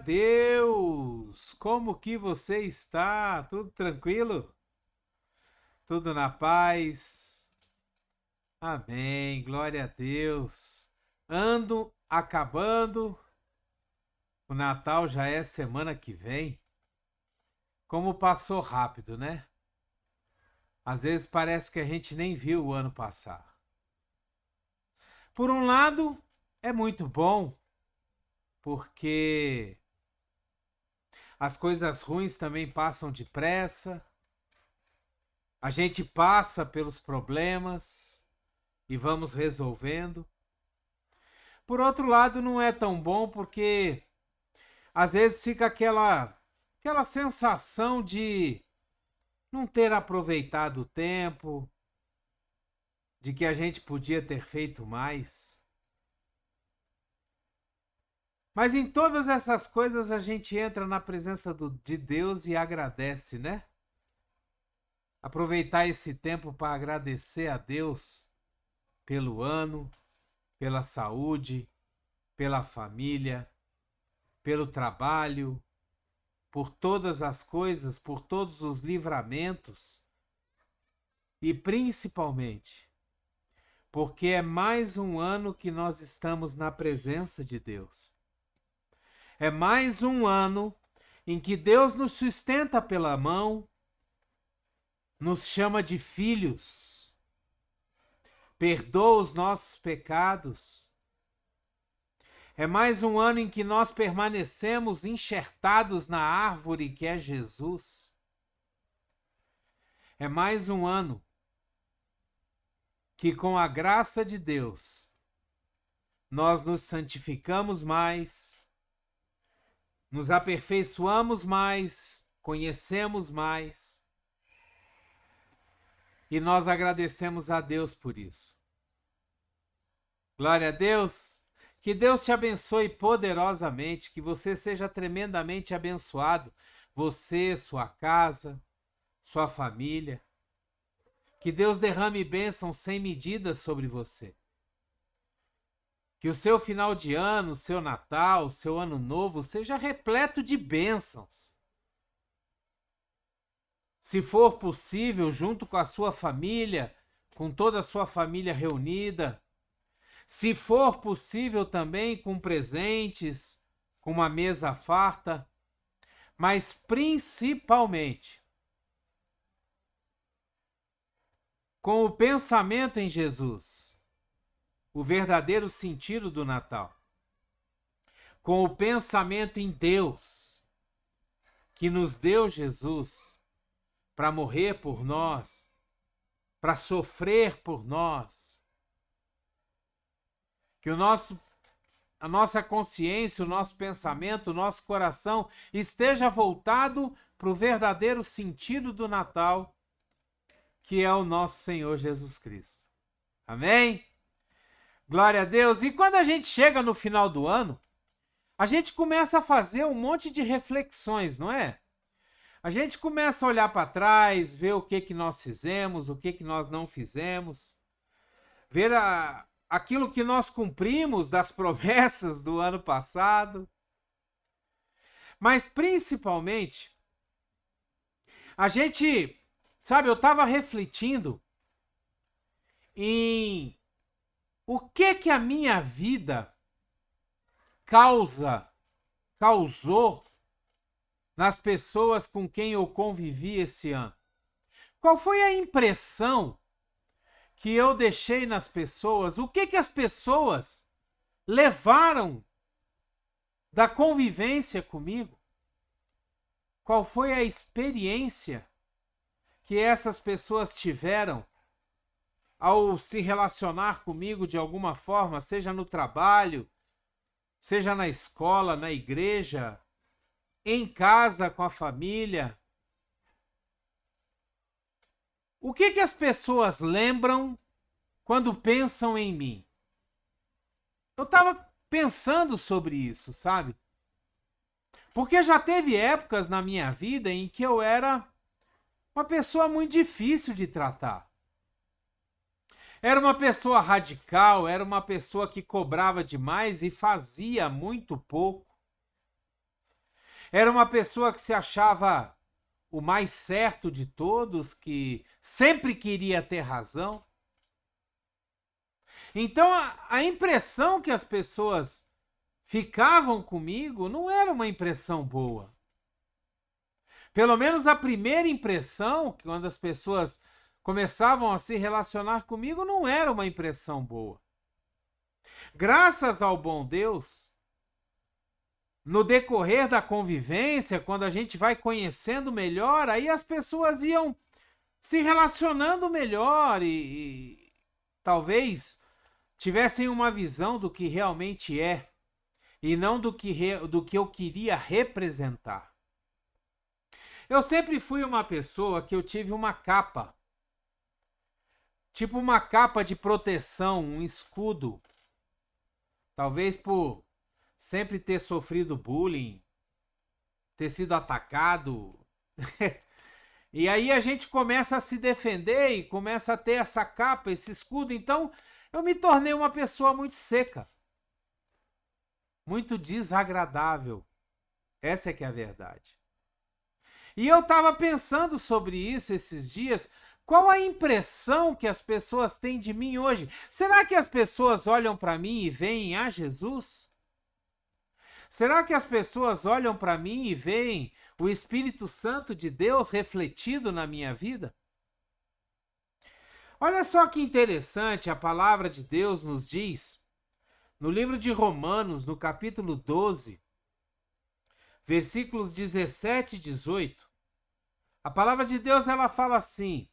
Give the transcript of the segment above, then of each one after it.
Deus! Como que você está? Tudo tranquilo? Tudo na paz? Amém, glória a Deus. Ando acabando, o Natal já é semana que vem. Como passou rápido, né? Às vezes parece que a gente nem viu o ano passar. Por um lado, é muito bom, porque as coisas ruins também passam depressa. A gente passa pelos problemas e vamos resolvendo. Por outro lado, não é tão bom porque às vezes fica aquela sensação de não ter aproveitado o tempo, de que a gente podia ter feito mais. Mas em todas essas coisas a gente entra na presença de Deus e agradece, né? Aproveitar esse tempo para agradecer a Deus pelo ano, pela saúde, pela família, pelo trabalho, por todas as coisas, por todos os livramentos e principalmente porque é mais um ano que nós estamos na presença de Deus. É mais um ano em que Deus nos sustenta pela mão, nos chama de filhos, perdoa os nossos pecados. É mais um ano em que nós permanecemos enxertados na árvore que é Jesus. É mais um ano que, com a graça de Deus, nós nos santificamos mais, nos aperfeiçoamos mais, conhecemos mais, e nós agradecemos a Deus por isso. Glória a Deus! Que Deus te abençoe poderosamente, que você seja tremendamente abençoado, você, sua casa, sua família. Que Deus derrame bênçãos sem medida sobre você. Que o seu final de ano, o seu Natal, o seu Ano Novo seja repleto de bênçãos. Se for possível, junto com a sua família, com toda a sua família reunida. Se for possível também com presentes, com uma mesa farta, mas principalmente com o pensamento em Jesus, o verdadeiro sentido do Natal. Com o pensamento em Deus, que nos deu Jesus para morrer por nós, para sofrer por nós. Que a nossa consciência, o nosso pensamento, o nosso coração esteja voltado para o verdadeiro sentido do Natal, que é o nosso Senhor Jesus Cristo. Amém? Glória a Deus! E quando a gente chega no final do ano, a gente começa a fazer um monte de reflexões, não é? A gente começa a olhar para trás, ver o que nós fizemos, o que nós não fizemos, ver aquilo que nós cumprimos das promessas do ano passado. Mas principalmente, a gente, sabe, eu estava refletindo em o que a minha vida causou nas pessoas com quem eu convivi esse ano. Qual foi a impressão que eu deixei nas pessoas? O que as pessoas levaram da convivência comigo? Qual foi a experiência que essas pessoas tiveram ao se relacionar comigo de alguma forma, seja no trabalho, seja na escola, na igreja, em casa com a família? O que as pessoas lembram quando pensam em mim? Eu estava pensando sobre isso, sabe? Porque já teve épocas na minha vida em que eu era uma pessoa muito difícil de tratar. Era uma pessoa radical, era uma pessoa que cobrava demais e fazia muito pouco. Era uma pessoa que se achava o mais certo de todos, que sempre queria ter razão. Então, a impressão que as pessoas ficavam comigo não era uma impressão boa. Pelo menos a primeira impressão, quando as pessoas começavam a se relacionar comigo, não era uma impressão boa. Graças ao bom Deus, no decorrer da convivência, quando a gente vai conhecendo melhor, aí as pessoas iam se relacionando melhor e talvez tivessem uma visão do que realmente é e não do que eu queria representar. Eu sempre fui uma pessoa que eu tive uma capa, tipo uma capa de proteção, um escudo, talvez por sempre ter sofrido bullying, ter sido atacado. E aí a gente começa a se defender e começa a ter essa capa, esse escudo. Então eu me tornei uma pessoa muito seca, muito desagradável. Essa é que é a verdade. E eu estava pensando sobre isso esses dias. Qual a impressão que as pessoas têm de mim hoje? Será que as pessoas olham para mim e veem a Jesus? Será que as pessoas olham para mim e veem o Espírito Santo de Deus refletido na minha vida? Olha só que interessante, a palavra de Deus nos diz, no livro de Romanos, no capítulo 12, versículos 17 e 18, a palavra de Deus ela fala assim: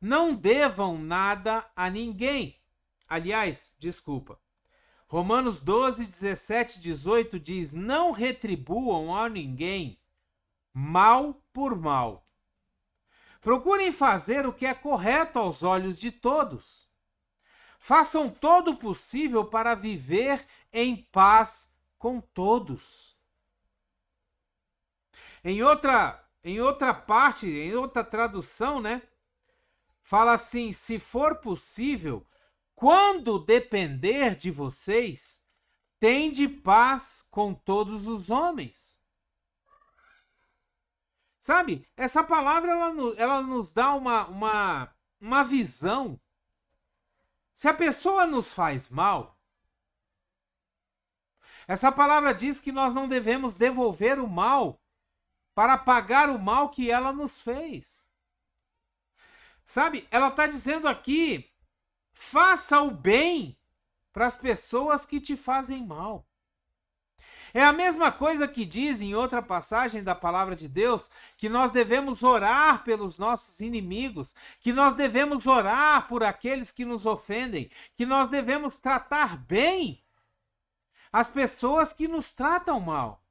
não devam nada a ninguém. Aliás, desculpa. Romanos 12, 17 e 18 diz: não retribuam a ninguém mal por mal. Procurem fazer o que é correto aos olhos de todos. Façam todo o possível para viver em paz com todos. Em outra parte, em outra tradução, né? Fala assim: se for possível, quando depender de vocês, tende paz com todos os homens. Sabe, essa palavra ela nos dá uma visão. Se a pessoa nos faz mal, essa palavra diz que nós não devemos devolver o mal para pagar o mal que ela nos fez. Sabe, ela está dizendo aqui: faça o bem para as pessoas que te fazem mal. É a mesma coisa que diz em outra passagem da palavra de Deus, que nós devemos orar pelos nossos inimigos, que nós devemos orar por aqueles que nos ofendem, que nós devemos tratar bem as pessoas que nos tratam mal.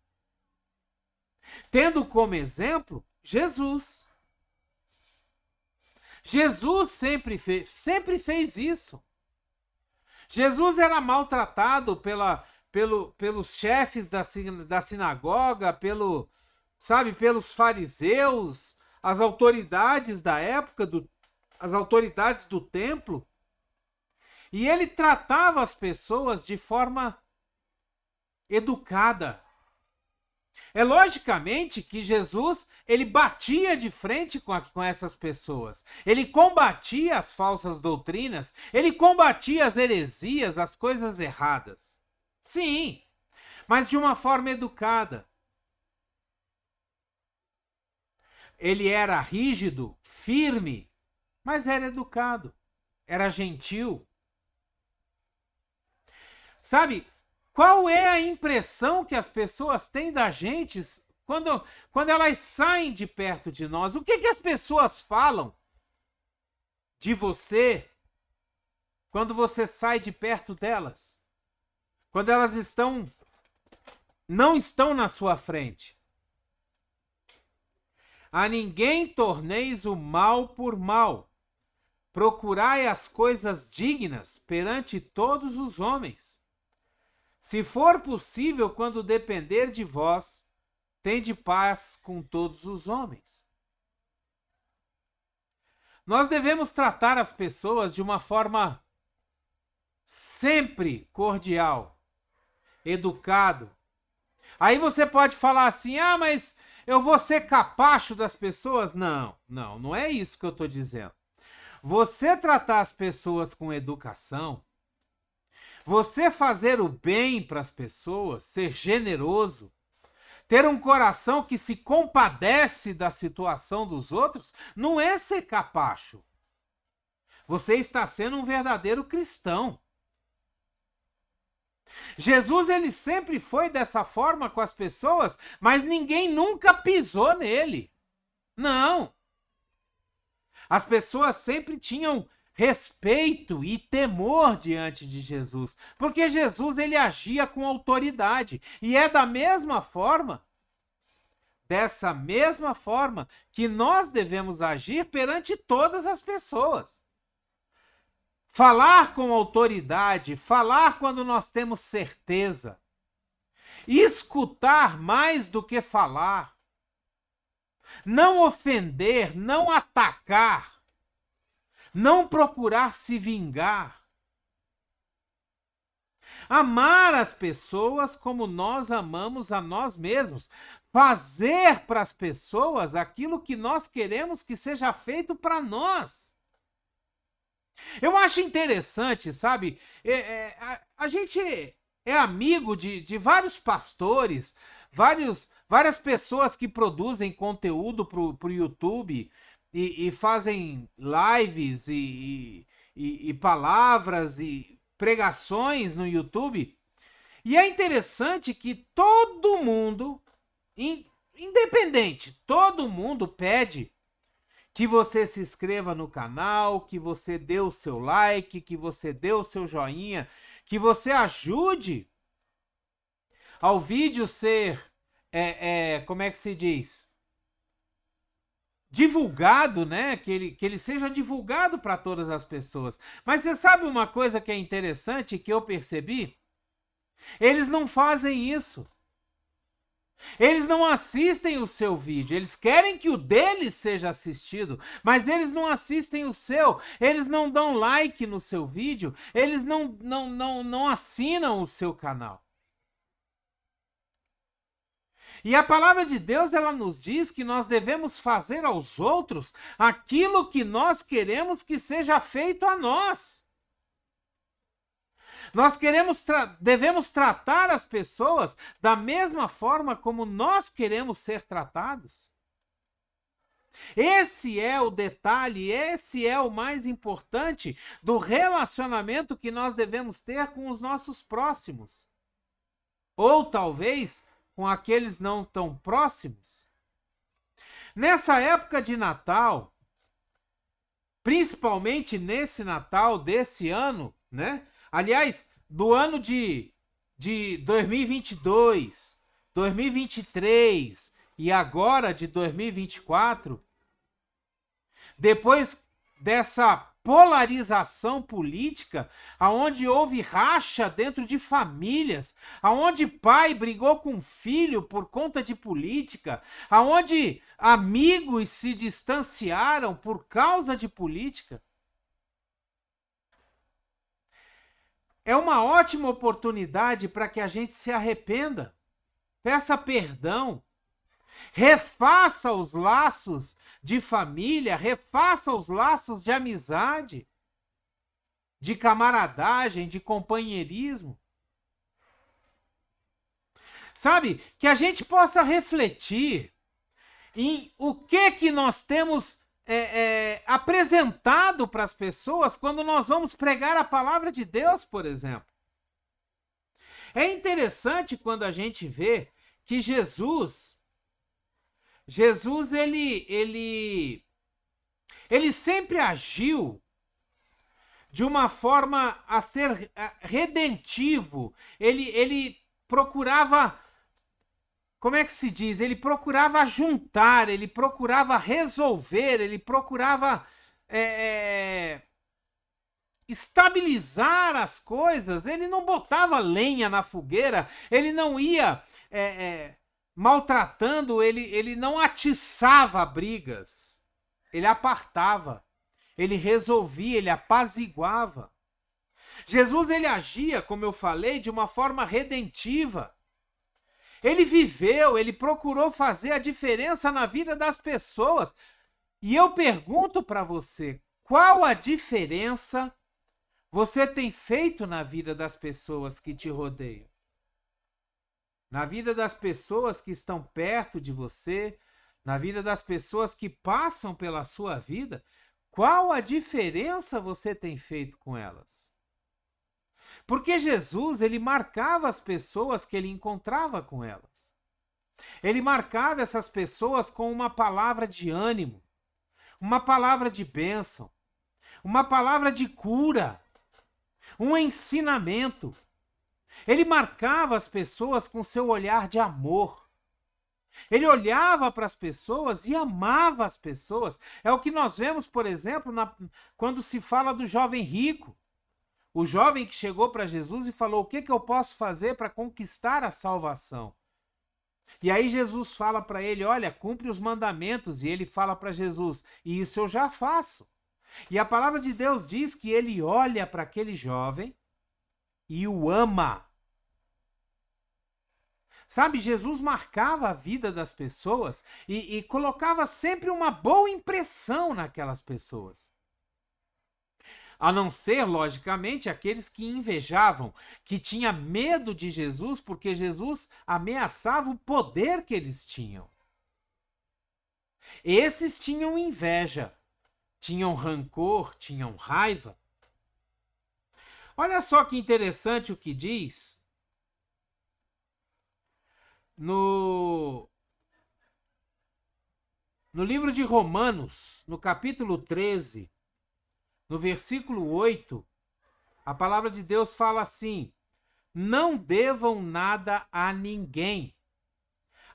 Tendo como exemplo Jesus. Jesus sempre fez isso. Jesus era maltratado pelos chefes da sinagoga, pelos fariseus, as autoridades da época, as autoridades do templo. E ele tratava as pessoas de forma educada. É logicamente que Jesus, ele batia de frente com essas pessoas. Ele combatia as falsas doutrinas, ele combatia as heresias, as coisas erradas. Sim, mas de uma forma educada. Ele era rígido, firme, mas era educado, era gentil. Sabe, qual é a impressão que as pessoas têm da gente quando elas saem de perto de nós? O que as pessoas falam de você quando você sai de perto delas? Quando elas não estão na sua frente. A ninguém torneis o mal por mal. Procurai as coisas dignas perante todos os homens. Se for possível, quando depender de vós, tende paz com todos os homens. Nós devemos tratar as pessoas de uma forma sempre cordial, educado. Aí você pode falar assim, ah, mas eu vou ser capacho das pessoas? Não, não é isso que eu estou dizendo. Você tratar as pessoas com educação, você fazer o bem para as pessoas, ser generoso, ter um coração que se compadece da situação dos outros, não é ser capacho. Você está sendo um verdadeiro cristão. Jesus, ele sempre foi dessa forma com as pessoas, mas ninguém nunca pisou nele. Não. As pessoas sempre tinham respeito e temor diante de Jesus, porque Jesus, ele agia com autoridade, e é dessa mesma forma que nós devemos agir perante todas as pessoas. Falar com autoridade, falar quando nós temos certeza, escutar mais do que falar, não ofender, não atacar, não procurar se vingar. Amar as pessoas como nós amamos a nós mesmos. Fazer para as pessoas aquilo que nós queremos que seja feito para nós. Eu acho interessante, sabe? A gente é amigo de vários pastores, várias pessoas que produzem conteúdo para o YouTube e fazem lives e palavras e pregações no YouTube. E é interessante que todo mundo, independente, todo mundo pede que você se inscreva no canal, que você dê o seu like, que você dê o seu joinha, que você ajude ao vídeo ser, como é que se diz? Divulgado, né? Que ele seja divulgado para todas as pessoas. Mas você sabe uma coisa que é interessante, que eu percebi? Eles não fazem isso. Eles não assistem o seu vídeo, eles querem que o deles seja assistido, mas eles não assistem o seu, eles não dão like no seu vídeo, eles não assinam o seu canal. E a palavra de Deus, ela nos diz que nós devemos fazer aos outros aquilo que nós queremos que seja feito a nós. Nós devemos tratar as pessoas da mesma forma como nós queremos ser tratados. Esse é o detalhe, esse é o mais importante do relacionamento que nós devemos ter com os nossos próximos. Ou talvez com aqueles não tão próximos. Nessa época de Natal, principalmente nesse Natal desse ano, né? Aliás, do ano de 2022, 2023 e agora de 2024, depois dessa polarização política, aonde houve racha dentro de famílias, aonde pai brigou com filho por conta de política, aonde amigos se distanciaram por causa de política, é uma ótima oportunidade para que a gente se arrependa, peça perdão, refaça os laços de família, refaça os laços de amizade, de camaradagem, de companheirismo. Sabe, que a gente possa refletir em o que nós temos apresentado para as pessoas quando nós vamos pregar a palavra de Deus, por exemplo. É interessante quando a gente vê que Jesus ele sempre agiu de uma forma a ser redentivo. Ele procurava, como é que se diz? Ele procurava juntar, ele procurava resolver, ele procurava estabilizar as coisas. Ele não botava lenha na fogueira, ele não ia maltratando, ele não atiçava brigas, ele apartava, ele resolvia, ele apaziguava. Jesus, ele agia, como eu falei, de uma forma redentiva. Ele viveu, ele procurou fazer a diferença na vida das pessoas. E eu pergunto para você, qual a diferença você tem feito na vida das pessoas que te rodeiam? Na vida das pessoas que estão perto de você, na vida das pessoas que passam pela sua vida, qual a diferença você tem feito com elas? Porque Jesus, ele marcava as pessoas que ele encontrava com elas. Ele marcava essas pessoas com uma palavra de ânimo, uma palavra de bênção, uma palavra de cura, um ensinamento. Ele marcava as pessoas com seu olhar de amor. Ele olhava para as pessoas e amava as pessoas. É o que nós vemos, por exemplo, quando se fala do jovem rico. O jovem que chegou para Jesus e falou: o que eu posso fazer para conquistar a salvação? E aí Jesus fala para ele: olha, cumpre os mandamentos. E ele fala para Jesus: e isso eu já faço. E a palavra de Deus diz que ele olha para aquele jovem e o ama. Sabe, Jesus marcava a vida das pessoas e colocava sempre uma boa impressão naquelas pessoas. A não ser, logicamente, aqueles que invejavam, que tinham medo de Jesus, porque Jesus ameaçava o poder que eles tinham. Esses tinham inveja, tinham rancor, tinham raiva. Olha só que interessante o que diz no livro de Romanos, no capítulo 13, no versículo 8, a palavra de Deus fala assim: não devam nada a ninguém,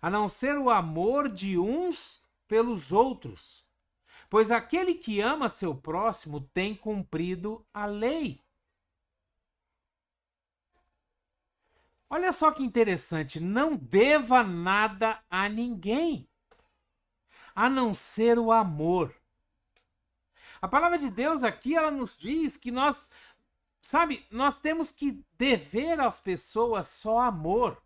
a não ser o amor de uns pelos outros, pois aquele que ama seu próximo tem cumprido a lei. Olha só que interessante, não deva nada a ninguém, a não ser o amor. A palavra de Deus aqui, ela nos diz que nós temos que dever às pessoas só amor.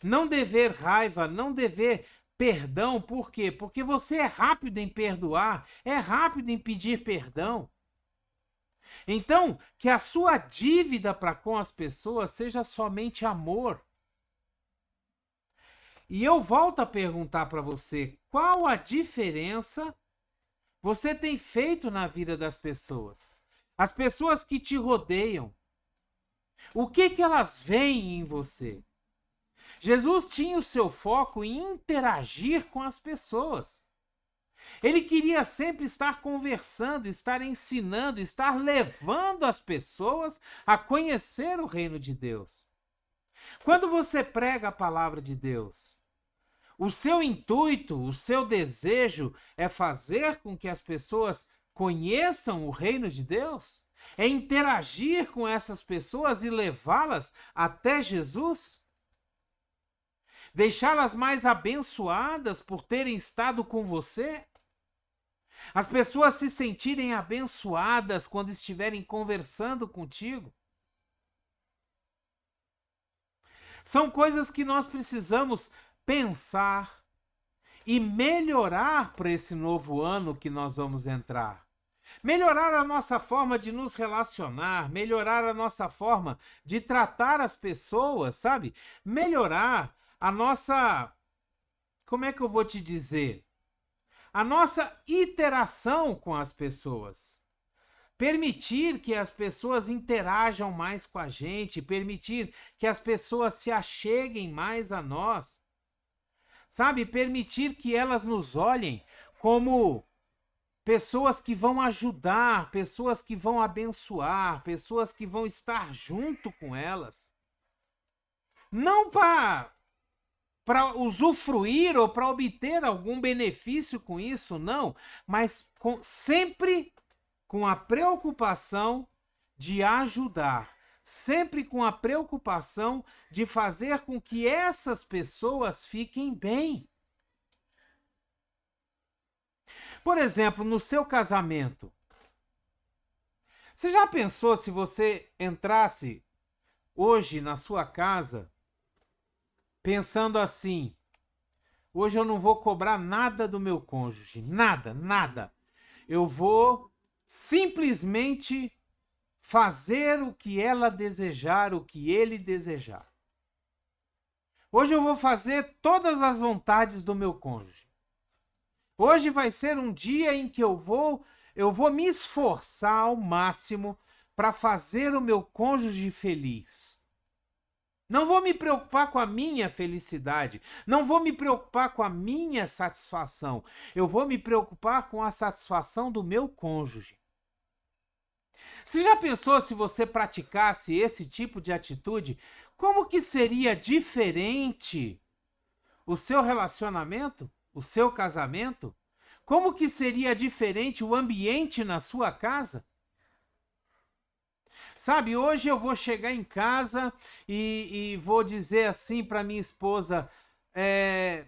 Não dever raiva, não dever perdão. Por quê? Porque você é rápido em perdoar, é rápido em pedir perdão. Então, que a sua dívida para com as pessoas seja somente amor. E eu volto a perguntar para você, qual a diferença você tem feito na vida das pessoas? As pessoas que te rodeiam, o que elas veem em você? Jesus tinha o seu foco em interagir com as pessoas. Ele queria sempre estar conversando, estar ensinando, estar levando as pessoas a conhecer o reino de Deus. Quando você prega a palavra de Deus, o seu intuito, o seu desejo é fazer com que as pessoas conheçam o reino de Deus? É interagir com essas pessoas e levá-las até Jesus? Deixá-las mais abençoadas por terem estado com você? As pessoas se sentirem abençoadas quando estiverem conversando contigo? São coisas que nós precisamos pensar e melhorar para esse novo ano que nós vamos entrar. Melhorar a nossa forma de nos relacionar, melhorar a nossa forma de tratar as pessoas, sabe? Melhorar a nossa, como é que eu vou te dizer? A nossa interação com as pessoas. Permitir que as pessoas interajam mais com a gente, permitir que as pessoas se acheguem mais a nós. Sabe, permitir que elas nos olhem como pessoas que vão ajudar, pessoas que vão abençoar, pessoas que vão estar junto com elas. Não para usufruir ou para obter algum benefício com isso, não, mas sempre com a preocupação de ajudar, sempre com a preocupação de fazer com que essas pessoas fiquem bem. Por exemplo, no seu casamento, você já pensou se você entrasse hoje na sua casa pensando assim: hoje eu não vou cobrar nada do meu cônjuge, nada, nada. Eu vou simplesmente fazer o que ela desejar, o que ele desejar. Hoje eu vou fazer todas as vontades do meu cônjuge. Hoje vai ser um dia em que eu vou me esforçar ao máximo para fazer o meu cônjuge feliz. Não vou me preocupar com a minha felicidade, não vou me preocupar com a minha satisfação. Eu vou me preocupar com a satisfação do meu cônjuge. Você já pensou, se você praticasse esse tipo de atitude, como que seria diferente o seu relacionamento, o seu casamento? Como que seria diferente o ambiente na sua casa? Sabe, hoje eu vou chegar em casa e vou dizer assim para minha esposa: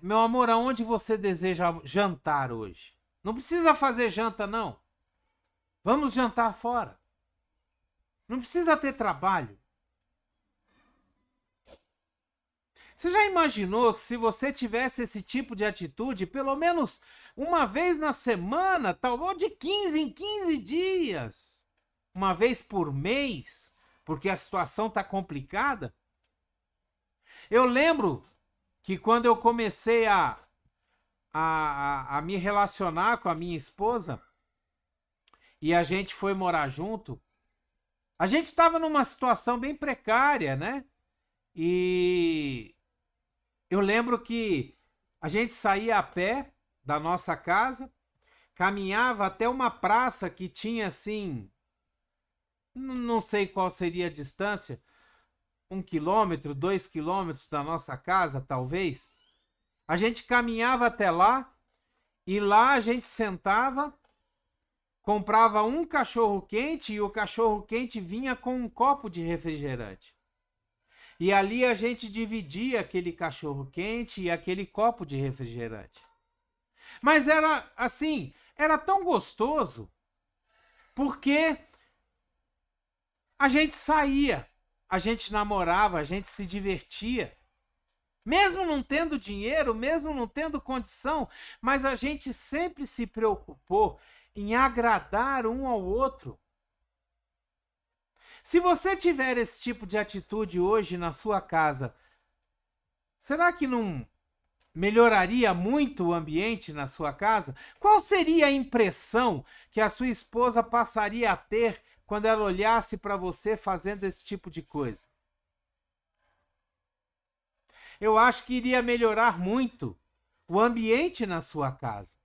meu amor, aonde você deseja jantar hoje? Não precisa fazer janta, não. Vamos jantar fora. Não precisa ter trabalho. Você já imaginou se você tivesse esse tipo de atitude pelo menos uma vez na semana, talvez de 15 em 15 dias, uma vez por mês, porque a situação está complicada? Eu lembro que quando eu comecei a me relacionar com a minha esposa e a gente foi morar junto, a gente estava numa situação bem precária, né? E eu lembro que a gente saía a pé da nossa casa, caminhava até uma praça que tinha assim, não sei qual seria a distância, 1 quilômetro, 2 quilômetros da nossa casa, talvez. A gente caminhava até lá e lá a gente sentava, comprava um cachorro-quente e o cachorro-quente vinha com um copo de refrigerante. E ali a gente dividia aquele cachorro-quente e aquele copo de refrigerante. Mas era assim, era tão gostoso, porque a gente saía, a gente namorava, a gente se divertia. Mesmo não tendo dinheiro, mesmo não tendo condição, mas a gente sempre se preocupou em agradar um ao outro. Se você tiver esse tipo de atitude hoje na sua casa, será que não melhoraria muito o ambiente na sua casa? Qual seria a impressão que a sua esposa passaria a ter quando ela olhasse para você fazendo esse tipo de coisa? Eu acho que iria melhorar muito o ambiente na sua casa.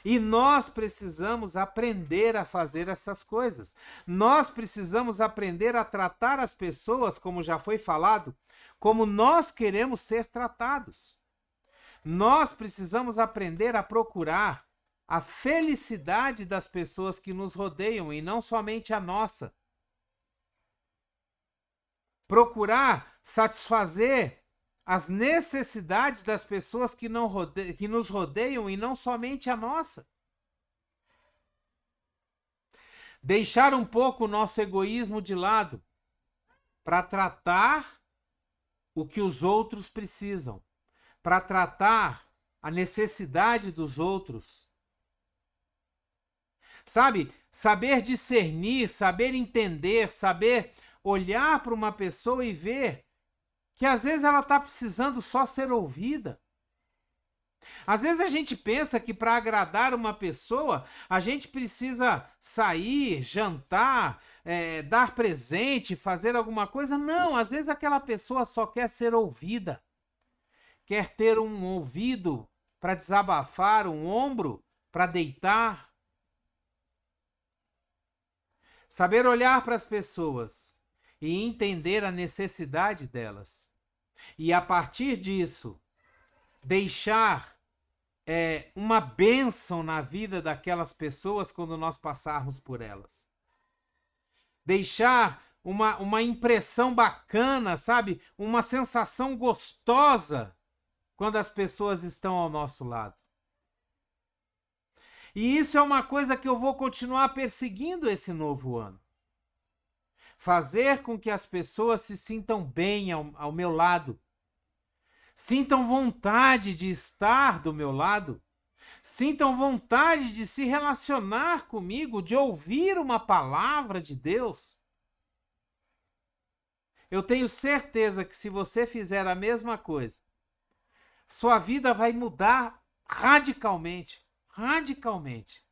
E nós precisamos aprender a fazer essas coisas. Nós precisamos aprender a tratar as pessoas, como já foi falado, como nós queremos ser tratados. Nós precisamos aprender a procurar a felicidade das pessoas que nos rodeiam e não somente a nossa. Procurar satisfazer as necessidades das pessoas que nos rodeiam e não somente a nossa. Deixar um pouco o nosso egoísmo de lado para tratar o que os outros precisam, para tratar a necessidade dos outros. Sabe, saber discernir, saber entender, saber olhar para uma pessoa e ver que às vezes ela está precisando só ser ouvida. Às vezes a gente pensa que para agradar uma pessoa, a gente precisa sair, jantar, dar presente, fazer alguma coisa. Não, às vezes aquela pessoa só quer ser ouvida. Quer ter um ouvido para desabafar, um ombro para deitar. Saber olhar para as pessoas e entender a necessidade delas. E a partir disso, deixar uma bênção na vida daquelas pessoas quando nós passarmos por elas. Deixar uma impressão bacana, sabe? Uma sensação gostosa quando as pessoas estão ao nosso lado. E isso é uma coisa que eu vou continuar perseguindo esse novo ano. fazer com que as pessoas se sintam bem ao meu lado, sintam vontade de estar do meu lado, sintam vontade de se relacionar comigo, de ouvir uma palavra de Deus. Eu tenho certeza que se você fizer a mesma coisa, sua vida vai mudar radicalmente, radicalmente.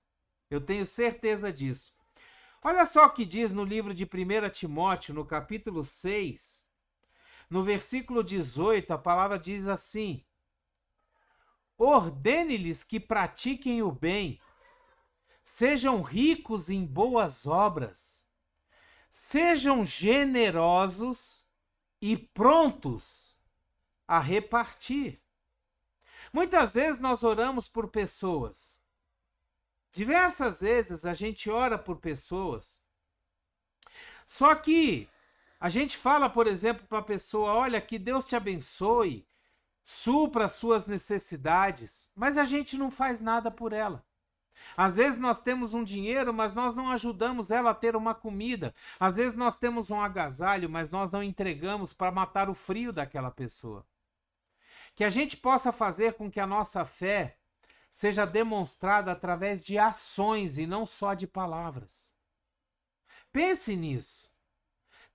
Eu tenho certeza disso. Olha só o que diz no livro de 1 Timóteo, no capítulo 6, no versículo 18, a palavra diz assim: ordene-lhes que pratiquem o bem, sejam ricos em boas obras, sejam generosos e prontos a repartir. Muitas vezes nós oramos por pessoas. Diversas vezes a gente ora por pessoas. Só que a gente fala, por exemplo, para a pessoa: olha, que Deus te abençoe, supra as suas necessidades, mas a gente não faz nada por ela. Às vezes nós temos um dinheiro, mas nós não ajudamos ela a ter uma comida. Às vezes nós temos um agasalho, mas nós não entregamos para matar o frio daquela pessoa. Que a gente possa fazer com que a nossa fé seja demonstrada através de ações e não só de palavras. Pense nisso.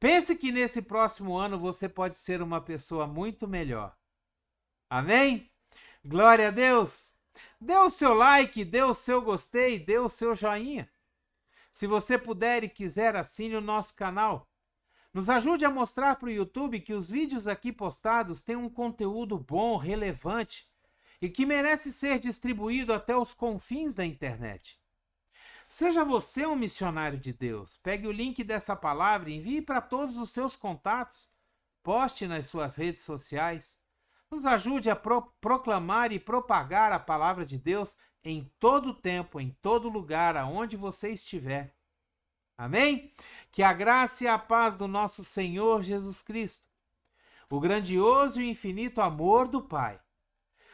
Pense que nesse próximo ano você pode ser uma pessoa muito melhor. Amém? Glória a Deus! Dê o seu like, dê o seu gostei, dê o seu joinha. Se você puder e quiser, assine o nosso canal. Nos ajude a mostrar para o YouTube que os vídeos aqui postados têm um conteúdo bom, relevante e que merece ser distribuído até os confins da internet. Seja você um missionário de Deus. Pegue o link dessa palavra e envie para todos os seus contatos. Poste nas suas redes sociais. Nos ajude a proclamar e propagar a palavra de Deus em todo tempo, em todo lugar, aonde você estiver. Amém? Que a graça e a paz do nosso Senhor Jesus Cristo, o grandioso e infinito amor do Pai,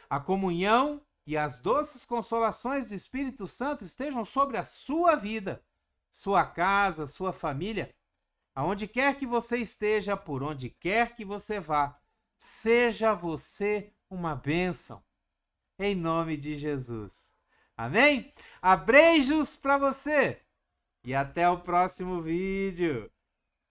a comunhão e as doces consolações do Espírito Santo estejam sobre a sua vida, sua casa, sua família, aonde quer que você esteja, por onde quer que você vá. Seja você uma bênção, em nome de Jesus. Amém? Abreijos para você e até o próximo vídeo.